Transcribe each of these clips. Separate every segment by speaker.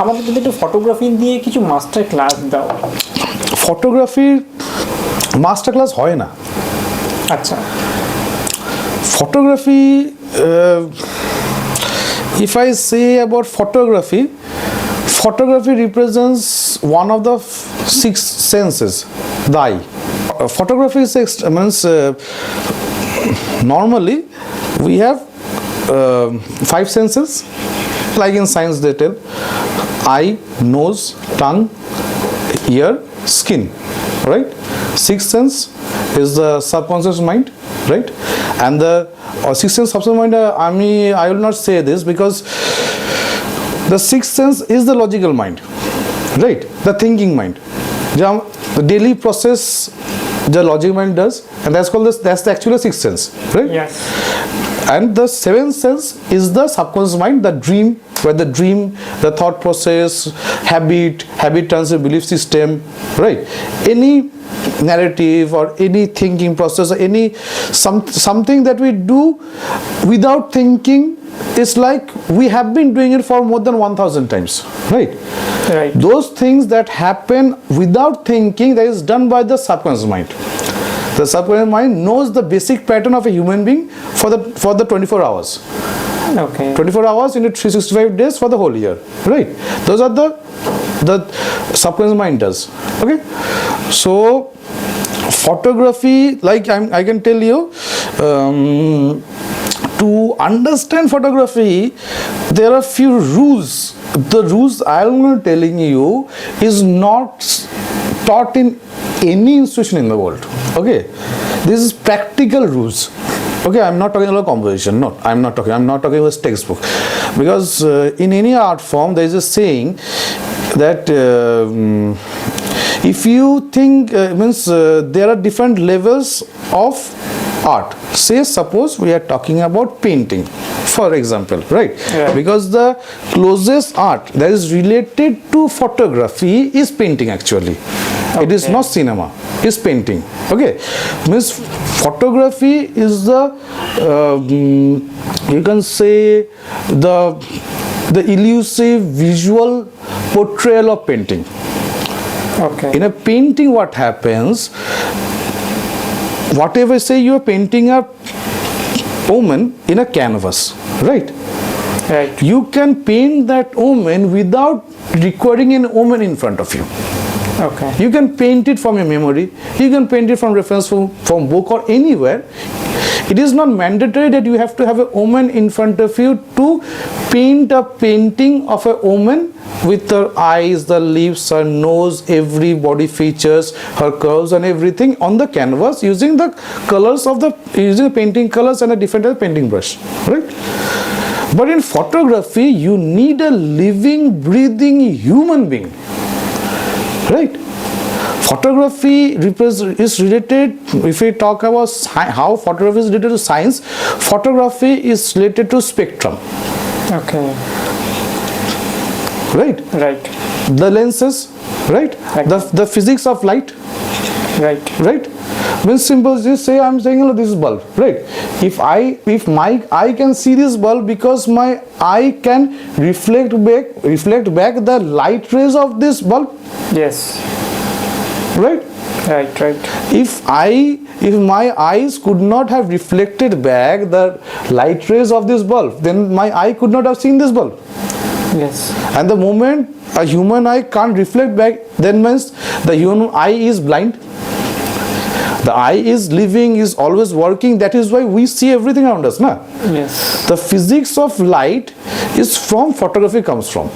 Speaker 1: আমাদের যদি একটু ফটোগ্রাফি দিয়ে কিছু মাস্টার ক্লাস দাও।
Speaker 2: ফটোগ্রাফির মাস্টার ক্লাস হয় না।
Speaker 1: আচ্ছা,
Speaker 2: photography, if I say about photography, photography represents one of the six senses, the eye. Photography means normally we have five senses, like in science they tell: eye, nose, tongue, ear, skin, right? Sixth sense is the subconscious mind, right? And the sixth sense subconscious mind, I will not say this because the sixth sense is the logical mind, right? The thinking mind, the daily process the logic mind does, and that's the actual sixth sense, right?
Speaker 1: yes.
Speaker 2: And the seventh sense is the subconscious mind, the dream, where the dream, the thought process, habit turns a belief system, right? Any narrative or any thinking process or any something that we do without thinking, is like we have been doing it for more than 1000 times, right?
Speaker 1: Right.
Speaker 2: Those things that happen without thinking, that is done by the subconscious mind. The subconscious mind knows the basic pattern of a human being for the 24 hours.
Speaker 1: Okay.
Speaker 2: 24 hours into 365 days for the whole year, right? Those are the subconscious mind does. Okay, so photography, like I can tell you, to understand photography, there are few rules. The rules I am telling you is not taught in any institution in the world. Okay, this is practical rules. Okay, I'm not talking about composition. No, I'm not talking about textbook, because in any art form there is a saying that if you think there are different levels of art. Say suppose we are talking about painting, for example, right?
Speaker 1: Yeah.
Speaker 2: Because the closest art that is related to photography is painting actually. Okay. It is not cinema, it's painting. Okay, means photography is the you can say the elusive visual portrayal of painting.
Speaker 1: Okay.
Speaker 2: In a painting, what happens, whatever say you are painting a woman in a canvas, right?
Speaker 1: Right.
Speaker 2: You can paint that woman without recording an woman in front of you.
Speaker 1: Okay.
Speaker 2: You can paint it from your memory, you can paint it from reference from book or anywhere. It is not mandatory that you have to have a woman in front of you to paint a painting of a woman with her eyes, the lips, her nose, every body features, her curves and everything on the canvas using the colors of using painting colors and a different painting brush, right? But in photography, you need a living, breathing human being, right? Photography is related, if we talk about how photography is related to science, photography is related to spectrum.
Speaker 1: Okay.
Speaker 2: Right?
Speaker 1: Right.
Speaker 2: The lenses, right? The physics of light.
Speaker 1: Right.
Speaker 2: Right? Means simple, just say I'm saying this is bulb, right? If my eye can see this bulb, because my eye can reflect back the light rays of this bulb.
Speaker 1: Yes.
Speaker 2: Right?
Speaker 1: Right.
Speaker 2: If my eyes could not have reflected back the light rays of this bulb, then my eye could not have seen this bulb.
Speaker 1: Yes.
Speaker 2: And the moment a human eye can't reflect back, then means the human eye is blind. The eye is living, is always working. That is why we see everything around us, na?
Speaker 1: Yes.
Speaker 2: The physics of light is from photography comes from.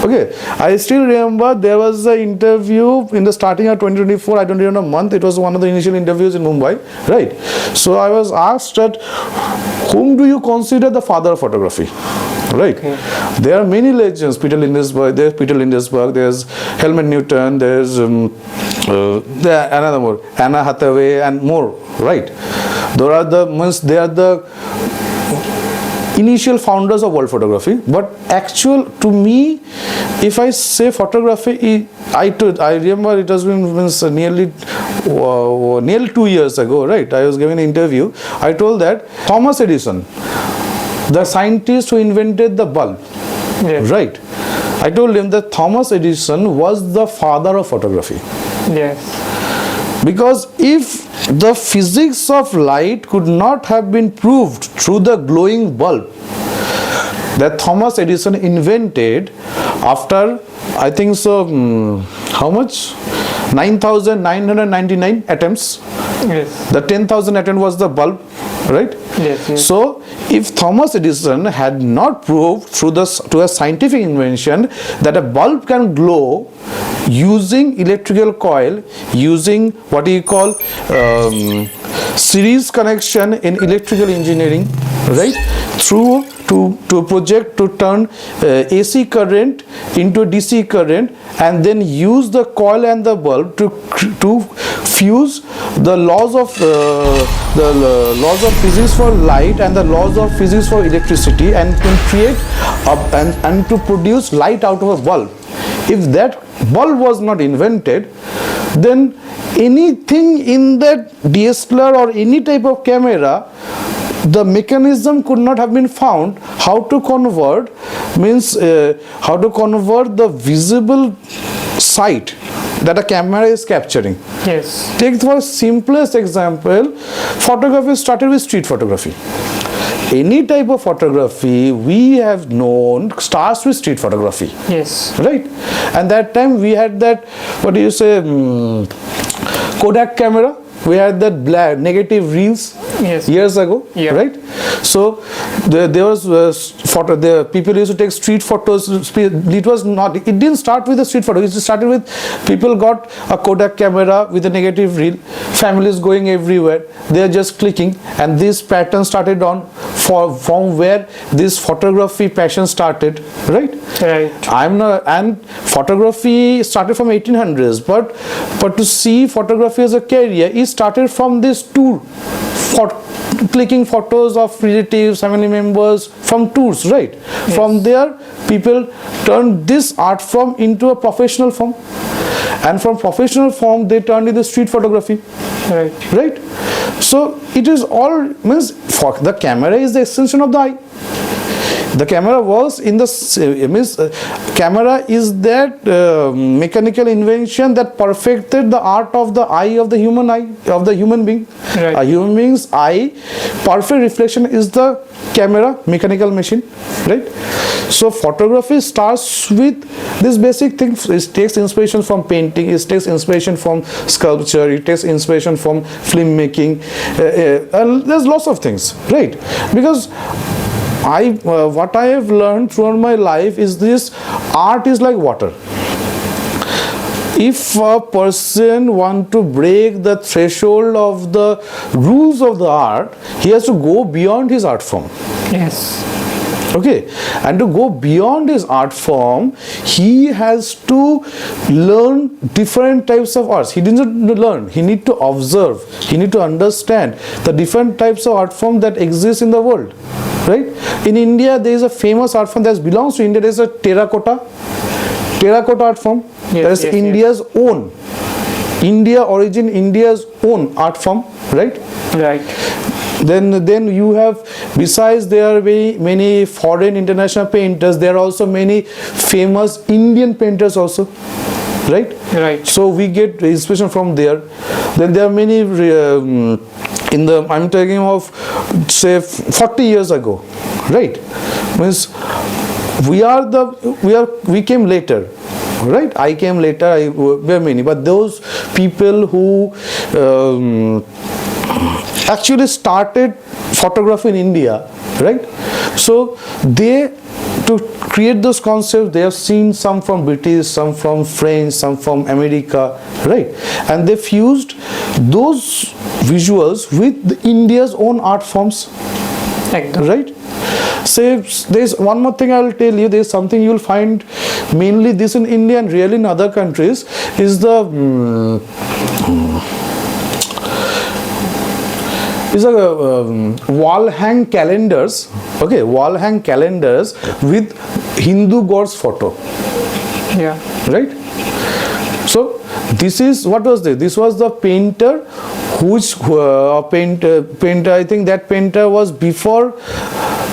Speaker 2: Okay, I still remember there was an interview in the starting of 2024, I don't remember month, it was one of the initial interviews in Mumbai, right? So I was asked that, whom do you consider the father of photography? Right?
Speaker 1: Okay.
Speaker 2: There are many legends, there's Peter Lindbergh, there's Helmut Newton, there's another more, Anna Hathaway and more, right? They are the initial founders of world photography. But to me, if I say photography, I remember it has been nearly 2 years ago, right? I was giving an interview. I told that Thomas Edison, the scientist who invented the bulb,
Speaker 1: Yes.
Speaker 2: right? I told him that Thomas Edison was the father of photography.
Speaker 1: Yes.
Speaker 2: Because if the physics of light could not have been proved through the glowing bulb that Thomas Edison invented after, I think so, how much? 9,999 attempts.
Speaker 1: Yes.
Speaker 2: The 10,000 attempt was the bulb, right?
Speaker 1: Yes. Yes.
Speaker 2: So, if Thomas Edison had not proved through to a scientific invention that a bulb can glow using electrical coil, using what you call series connection in electrical engineering, right? Through to project to turn AC current into DC current, and then use the coil and the bulb to fuse the laws of laws of physics for light and the laws of physics for electricity, and can create and to produce light out of a bulb. If that bulb was not invented, then anything in that DSLR or any type of camera, the mechanism could not have been found how to convert the visible sight that a camera is capturing.
Speaker 1: Yes.
Speaker 2: Take the simplest example, photography started with street photography. Any type of photography we have known starts with street photography.
Speaker 1: Yes.
Speaker 2: Right? And that time we had that, what do you say, Kodak camera. We had that black negative reels.
Speaker 1: Yes.
Speaker 2: Years ago,
Speaker 1: Yeah.
Speaker 2: right? So there was photo. The people used to take street photos. It was not. It didn't start with a street photo. It started with people got a Kodak camera with a negative reel. Families going everywhere. They are just clicking, and this pattern started on from where this photography passion started, right?
Speaker 1: Right.
Speaker 2: I'm not, and photography started from 1800s, but to see photography as a career, it started from this tour, for clicking photos of relatives, family members from tours, right?
Speaker 1: Yes.
Speaker 2: From there, people turned this art form into a professional form, and from professional form, they turned into street photography.
Speaker 1: Right.
Speaker 2: Right? So it is all means the camera is the extension of the eye. The camera was in the camera is that mechanical invention that perfected the art of the eye of the human being.
Speaker 1: Right.
Speaker 2: A human being's eye, perfect reflection is the camera, mechanical machine, right? So photography starts with this basic thing. It takes inspiration from painting, it takes inspiration from sculpture, it takes inspiration from filmmaking, and there's lots of things, right? Because what I have learned throughout my life is this: art is like water. If a person wants to break the threshold of the rules of the art, he has to go beyond his art form.
Speaker 1: Yes.
Speaker 2: Okay, and to go beyond his art form, he has to learn different types of arts. He didn't learn, he need to observe, he need to understand the different types of art form that exist in the world, right? In India, there is a famous art form that belongs to India. There is a terracotta art form.
Speaker 1: Yes,
Speaker 2: that is
Speaker 1: yes,
Speaker 2: India's own, India's own art form, right?
Speaker 1: Right.
Speaker 2: Then you have, besides there are many foreign international painters, there are also many famous Indian painters also, right?
Speaker 1: Right.
Speaker 2: So we get inspiration from there. Then there are many I'm talking of say 40 years ago, right? Means we came later, right? I came later, there are many, but those people who actually started photography in India, right? So they, to create those concepts, they have seen some from British, some from French, some from America, right? And they fused those visuals with India's own art forms, right? Say, there's one more thing I will tell you. There's something you will find mainly this in India and really in other countries is the wall hang calendars. Okay, wall hang calendars with Hindu gods photo.
Speaker 1: Yeah.
Speaker 2: Right. So this is, what was this? This was the painter, which painter. I think that painter was before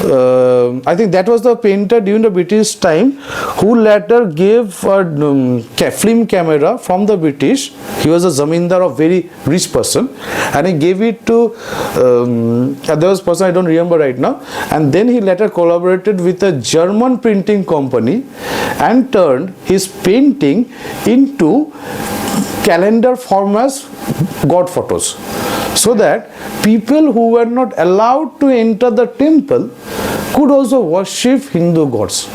Speaker 2: I think that was the painter during the British time who later gave a film camera from the British. He was a zamindar of very rich person, and he gave it to there was a person I don't remember right now, and then he later collaborated with a German printing company and turned his painting into calendar formats, god photos, so that people who were not allowed to enter the temple could also worship Hindu gods,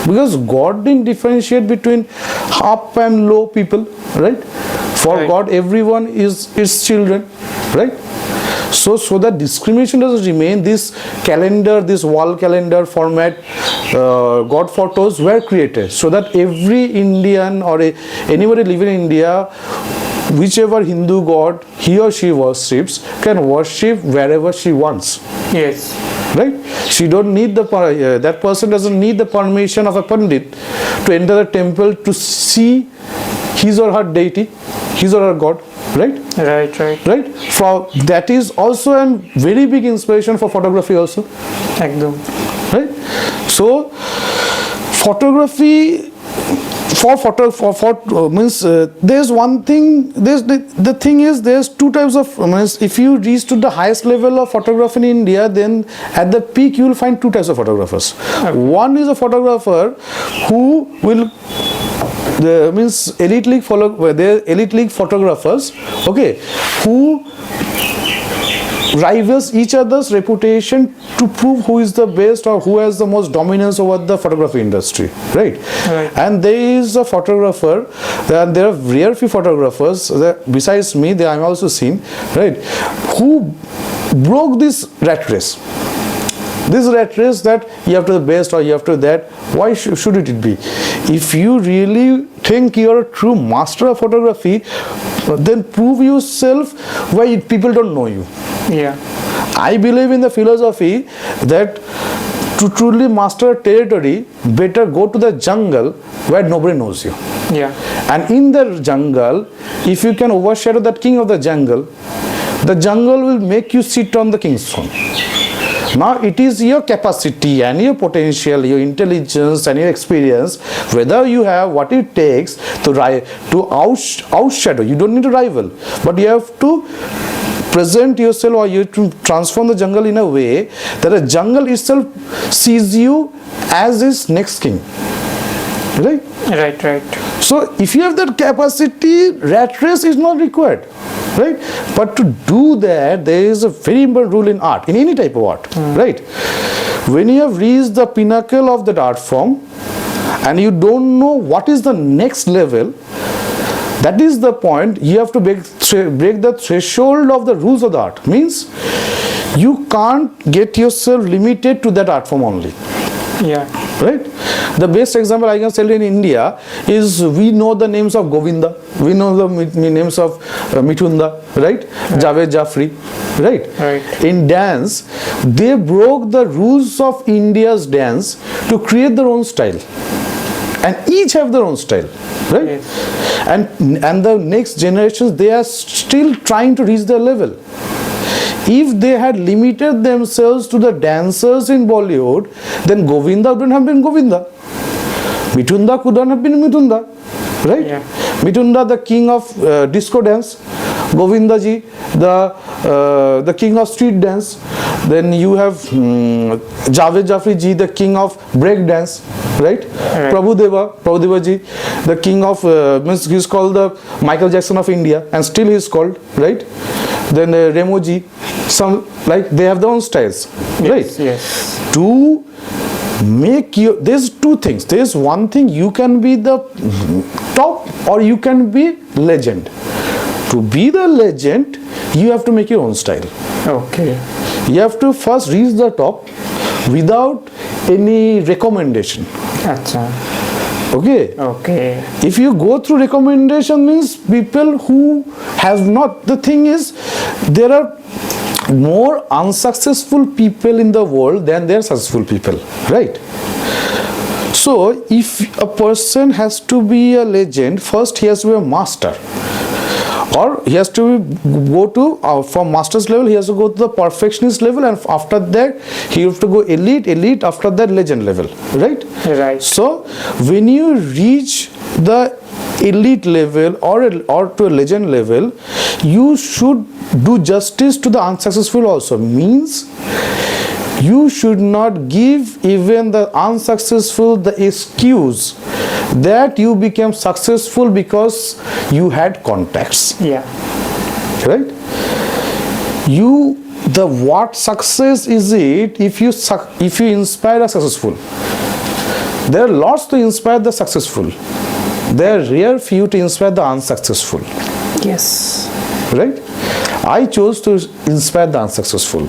Speaker 2: because God didn't differentiate between up and low people, right? For
Speaker 1: Right.
Speaker 2: God everyone is his children, right? So that discrimination doesn't remain, this calendar, this wall calendar format, god photos were created so that every Indian or anybody living in India, whichever Hindu god he or she worships, can worship wherever she wants,
Speaker 1: Yes.
Speaker 2: right? She don't need that person doesn't need the permission of a pandit to enter the temple to see his or her deity, his or her god, right?
Speaker 1: Right.
Speaker 2: Right? That is also a very big inspiration for photography also,
Speaker 1: Ekdom.
Speaker 2: right? So photography means there's one thing, the thing is there's two types of means if you reach to the highest level of photography in India, then at the peak you will find two types of photographers. One is a photographer who will means elite league photographers, okay, who rivals each other's reputation to prove who is the best or who has the most dominance over the photography industry, right? And there is a photographer, there are rare few photographers besides me, I'm also seen, right, who broke this rat race. This rat race that you have to the best or you have to that. Why should it be? If you really think you're a true master of photography, then prove yourself why people don't know you.
Speaker 1: Yeah.
Speaker 2: I believe in the philosophy that to truly master a territory, better go to the jungle where nobody knows you.
Speaker 1: Yeah.
Speaker 2: And in the jungle, if you can overshadow that king of the jungle will make you sit on the king's throne. Now it is your capacity and your potential, your intelligence and your experience, whether you have what it takes to outshadow. You don't need to rival, but you have to present yourself, or you have to transform the jungle in a way that the jungle itself sees you as its next king, right?
Speaker 1: Right.
Speaker 2: So if you have that capacity, rat race is not required, right? But to do that, there is a very important rule in art, in any type of art, right? When you have reached the pinnacle of that art form and you don't know what is the next level, that is the point you have to break the threshold of the rules of the art. Means you can't get yourself limited to that art form only.
Speaker 1: Yeah.
Speaker 2: Right? The best example I can tell you in India is we know the names of Govinda, we know the names of Mithunda, right? Javed Jafri, right? In dance, they broke the rules of India's dance to create their own style, and each have their own style, right?
Speaker 1: Yes.
Speaker 2: And the next generations, they are still trying to reach their level. If they had limited themselves to the dancers in Bollywood, then Govinda wouldn't have been Govinda. Mithunda couldn't have been Mithunda, right?
Speaker 1: Yeah.
Speaker 2: Mithunda, the king of disco dance. Govinda ji, the king of street dance. Then you have Javed Jafri ji, the king of break dance, right? Prabhudeva ji, the king of means he's called the Michael Jackson of India, and still he's called, right? Then Remo ji, some like they have their own styles, right?
Speaker 1: Yes.
Speaker 2: To make you, there's two things. There's one thing, you can be the top or you can be legend. To be the legend, you have to make your own style.
Speaker 1: Okay.
Speaker 2: You have to first reach the top without any recommendation.
Speaker 1: Acha.
Speaker 2: Okay. If you go through recommendation, means people who have not, the thing is, there are more unsuccessful people in the world than there are successful people, right? So if a person has to be a legend, first he has to be a master. or he has to go to from master's level, he has to go to the perfectionist level, and after that he have to go elite, after that legend level, right?
Speaker 1: Right.
Speaker 2: So when you reach the elite level or to a legend level, you should do justice to the unsuccessful also. Means you should not give even the unsuccessful the excuse that you became successful because you had contacts.
Speaker 1: Yeah.
Speaker 2: Right? What success is it if you inspire a successful? There are lots to inspire the successful. There are rare few to inspire the unsuccessful.
Speaker 1: Yes.
Speaker 2: Right? I chose to inspire the unsuccessful.